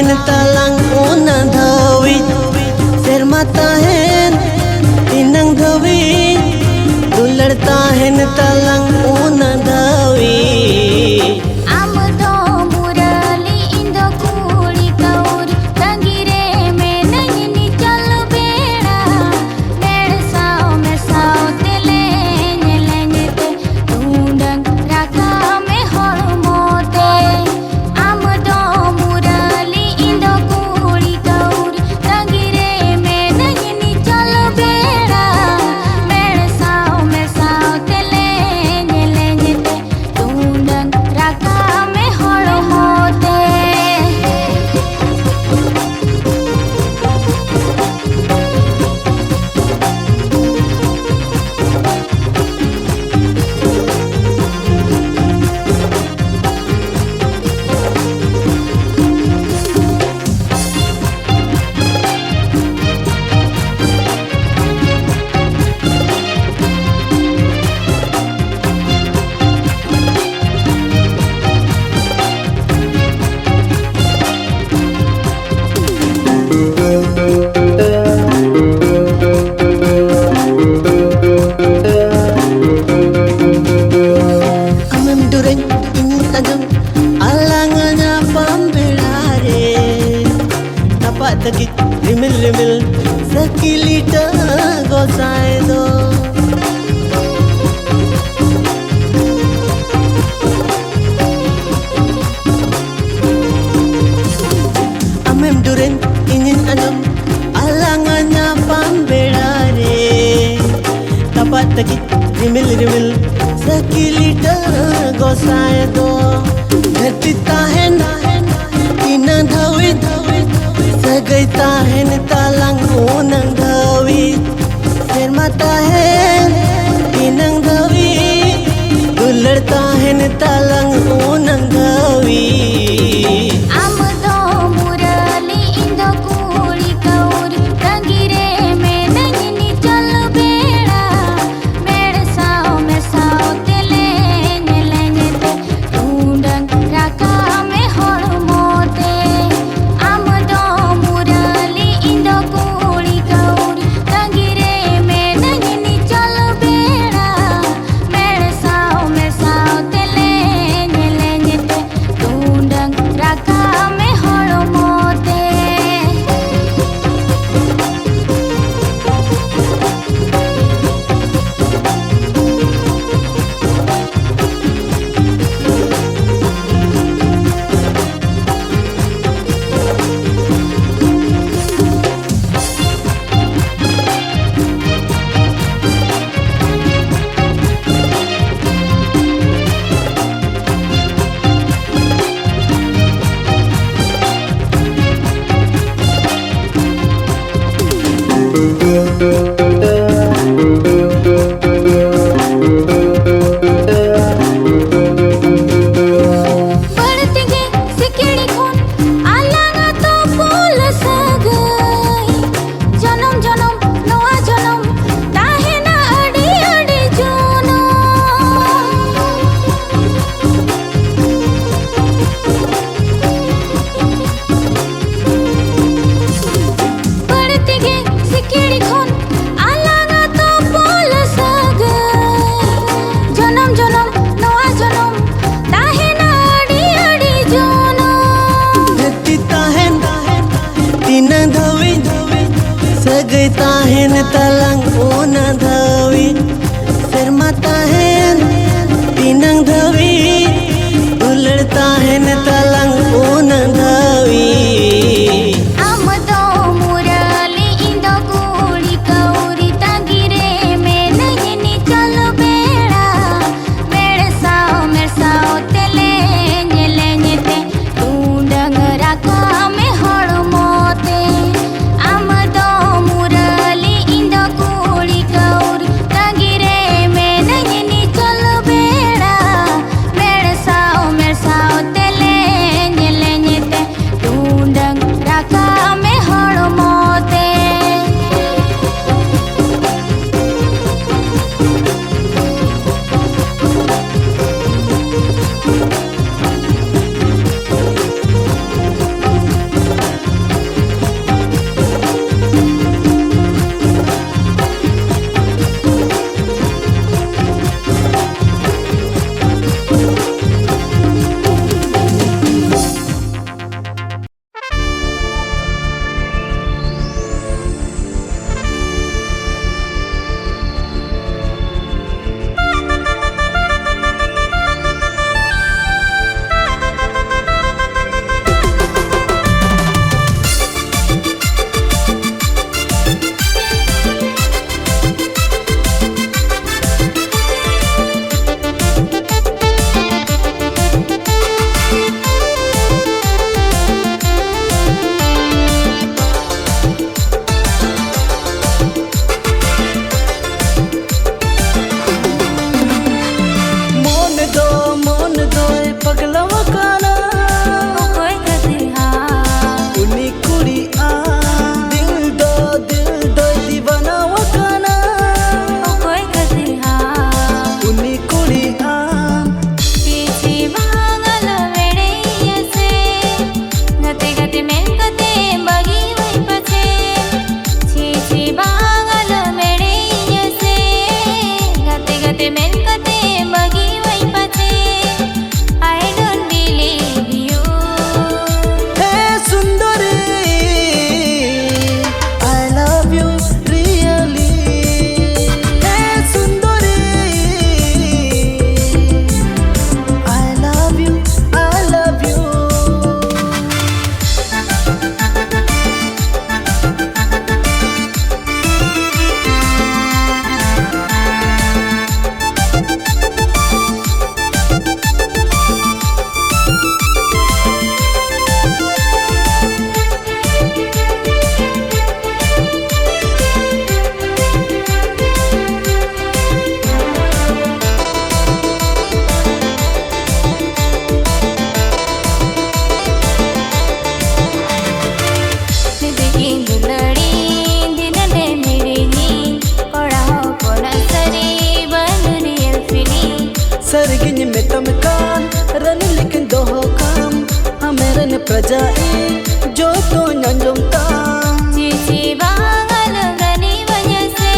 tahen talang una dhawi serma tahen tinang dhawi dular tahen talang una dhawi Takit rimil rimil sakilita gosai do amem duren ingin anam alanganya pambelare tapat takit rimil rimil sakilita gosai do धरती ताहेन तीना धावी सगई ताहेन ताlang unang dhawi serma tahen tinang dhawi dular tahen talang unang dhawi सगई ताहेन talang una dhawi serma tahen tinang dhawi dular tahen talang una dhawi चल बेड़ा मेरे Sao तेले Kerajaan jodoh nyanjung tang Cici bangal rani banyase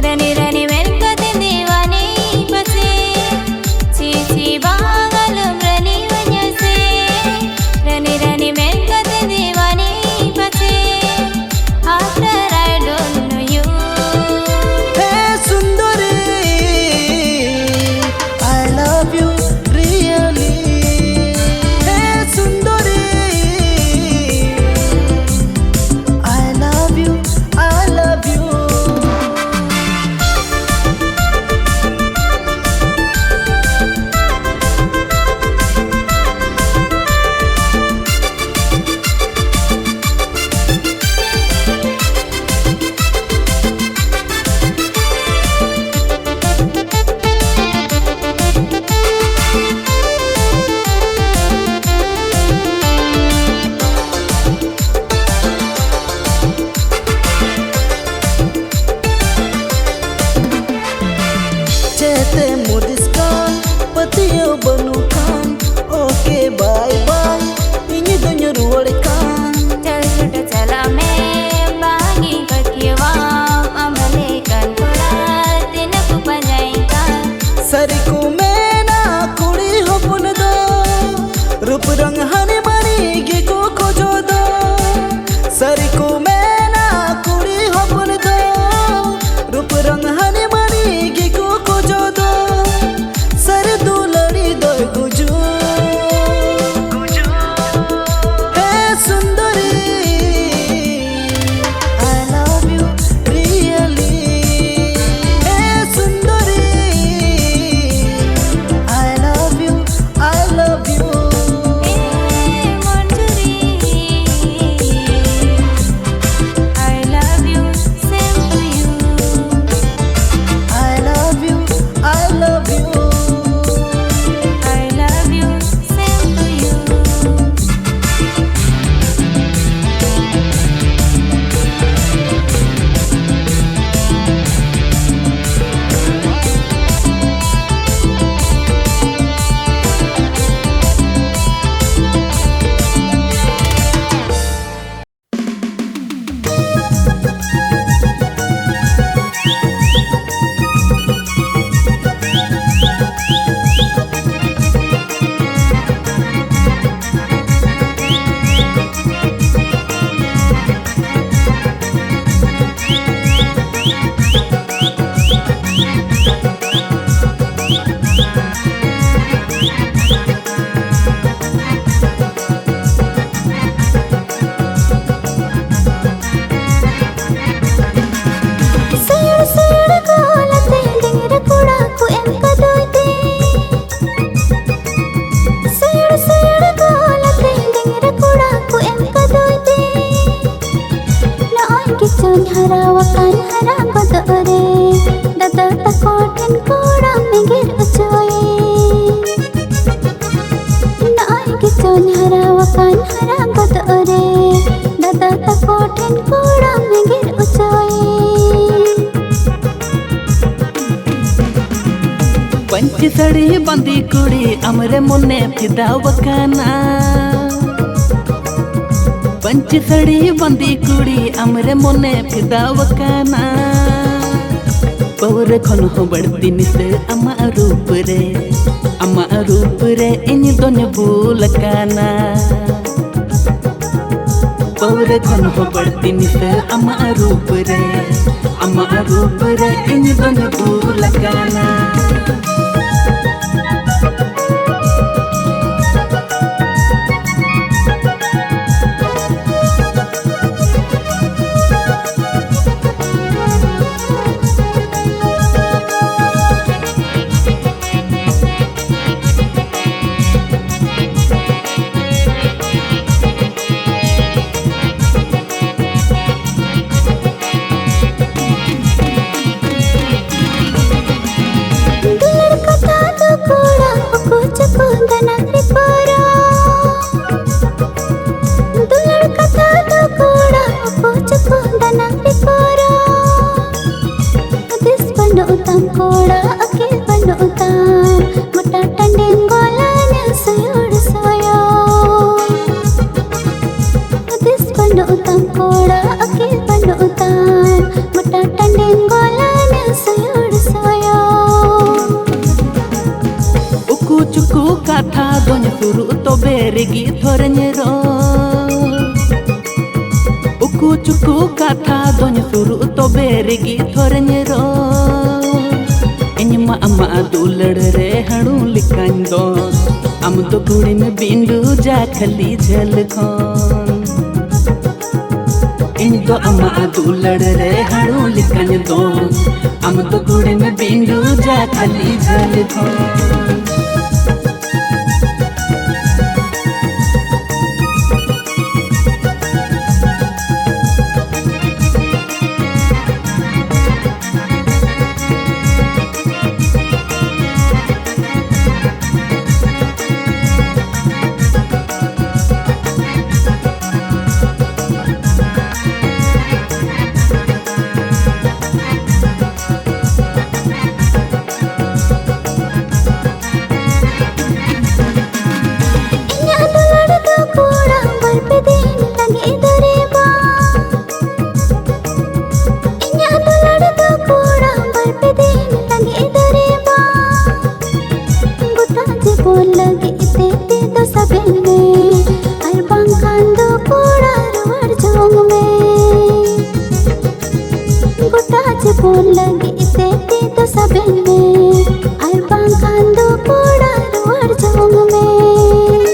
Rani men katin diwani pase Cici bangal rani banyase Rani men katin diwani pase After I don't know you Hey Sundari, I love you really. Hey Sundari, I love you, I love you. Cete mudiskan, patiyo banukan. Okay, bye bye. Ini dunia ruwalkan. Chal chota chala mein bagi kakiwa Amalekan thoda din ko panjaika Sariku mena kuri hopun do. Rup rang hani mani gi ko khojo do. Sariku mena kuri hopun do. Rup rang hani mani gi ko khojo do. Sar du lari do guju. Hey Sundari, I love you really. Hey Sundari, I love you, I love you. Hey Manjuri I love you same to you I love you, I love you. I love you same to you Sayur golate dingira kuda ku emka doite Sayur golate dingira kuda ku emka doite Naon kichun harawakan haram badore Dada takotin kuda mingir ucoye Naon kichun harawakan haram badore Dada takotin kuda mingir ucoye पंच सड़ी बंदी कुड़ी अमरे मुन्ने फिदावकाना पंच सड़ी बंदी कुड़ी अमरे मुन्ने फिदावकाना पौर खन हो बढ़ती निसे अमा रूप रे इन दोनों भूलकाना पौर खन हो बढ़ती निसे अमा रूप रे इन दोनों भूलकाना utam koda akil panu utam mata tanding golanya soyor soyo uku cuku kata donya suru to beregi thornyero uku cuku kata donya suru to beregi thornyero इन्मा अम्मा दुलड़ रे हणु लिखन दो हम तो कुड़ी में बिंदु जा खली झलकोन इन तो अम्मा दुलड़ रे हणु लिखन दो हम तो कुड़ी में बिंदु जा खली झलकोन बोल लगे इसे तो सबन में और बांखान दो कोड़ा रुआर जोंग में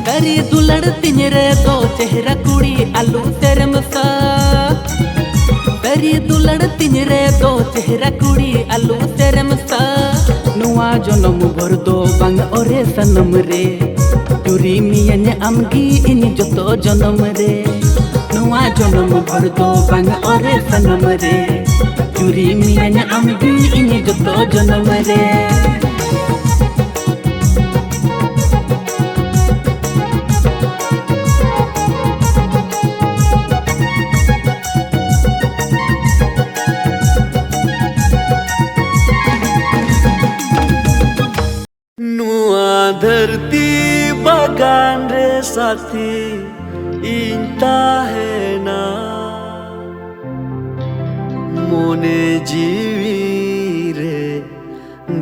करी दुलड़ तिंजरे दो चेहरा कुड़ी आलू तेरम सा करी दुलड़ तिंजरे दो चेहरा कुड़ी आलू तेरम सा नुआ जनम भर दो बांग ओरे सनम रे चुरी मियन आमगी इन जतो जनम रे नुआ जनम भर दो बांग ओरे सनम रे चुरी मियन आमगी इन जतो जनम रे धरती बागान रे साथी इंता है ना मोने जीवी रे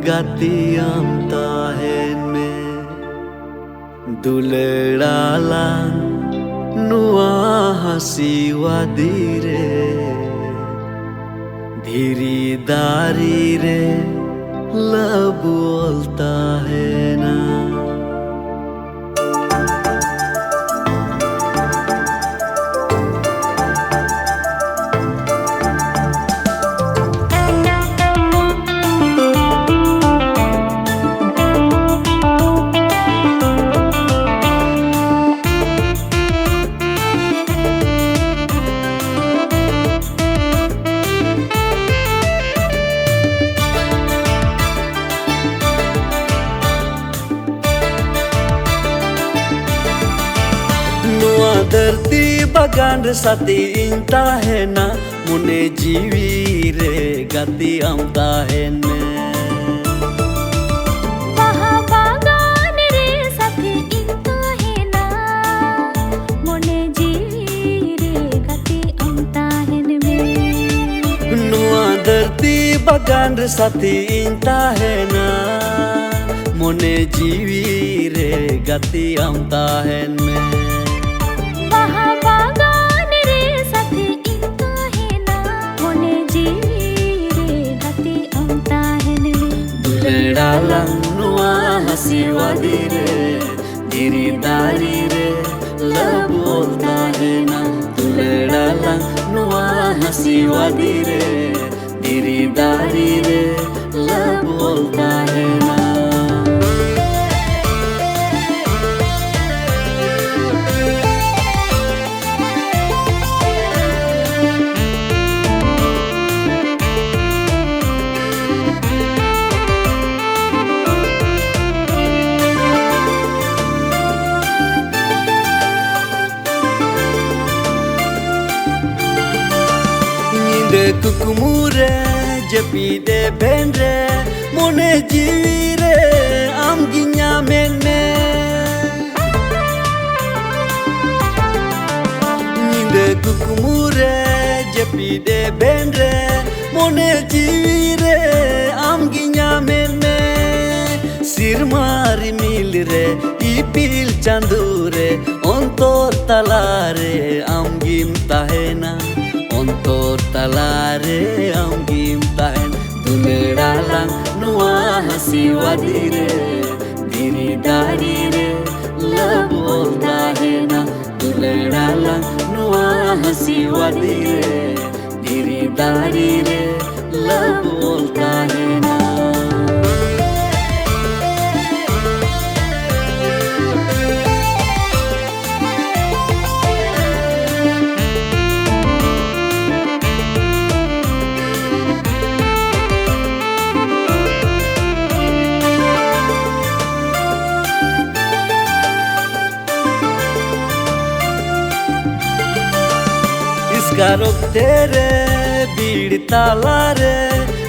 गाती आमता है में दुलड़ाला नुआ हसी वादी रे धीरी दारी रे लब बोलता है ना धरती बागान रे साथी इंता है ना मुने जीवी रे गाती आमता है ने वहाँ बागान रे साथी इंता है ना मुने जीवी रे गाती आमता है ने नुआ धरती बागान रे साथी इंता है ना मुने जीवी रे गाती आमता है ने वहाँ बागान रे साथी इंता है ना मोने जीवी रे गाती आमता है ने दुलड़ाला नुआ हसी वादी रे धीरी दारी रे लब बोलता है ना दुलड़ाला नुआ हसी वादी रे धीरी दारी रे लब बोलता है ना कुकुमुरे जपीदे बेंरे मोने जीवी रे आम गिन्या मेने कुकमुरे जपीदे बेंरे मोने जीवी रे आमगी ᱧᱟᱢᱮᱱᱮ सिरमारी मिल रे इपिल चांदू रे अंतर तलारे आमगिम ताहेना अंतर तलारे आमगिम ताहेन दुलेड़ालांग नुआ हसी वादी रे धीरी दारी रे लब बोलता है ना दुलेड़ालांग नुआ हसी वादी रे धीरी दारी रे लब बोलता है ना Garok tere bid talare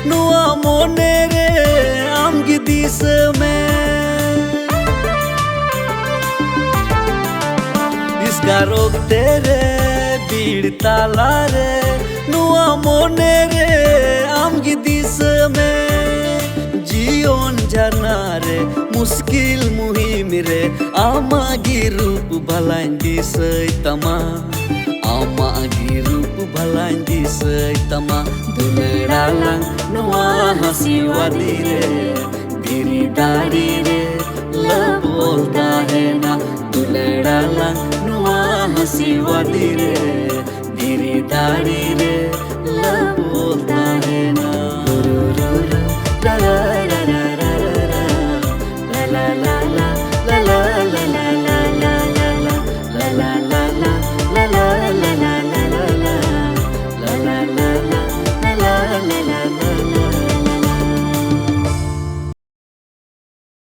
nuwa mone re amgi disme is garok tere bid talare nuwa mone re amgi disme jion janare muskil muhim re amagi rup balain disai tama amagi rup balain disai tama duleड़ालांग नुआ हसी वादी रे धीरी दारी रे लब बोलता है ना दुलेड़ालांग नुआ हसी वादी रे धीरी दारी रे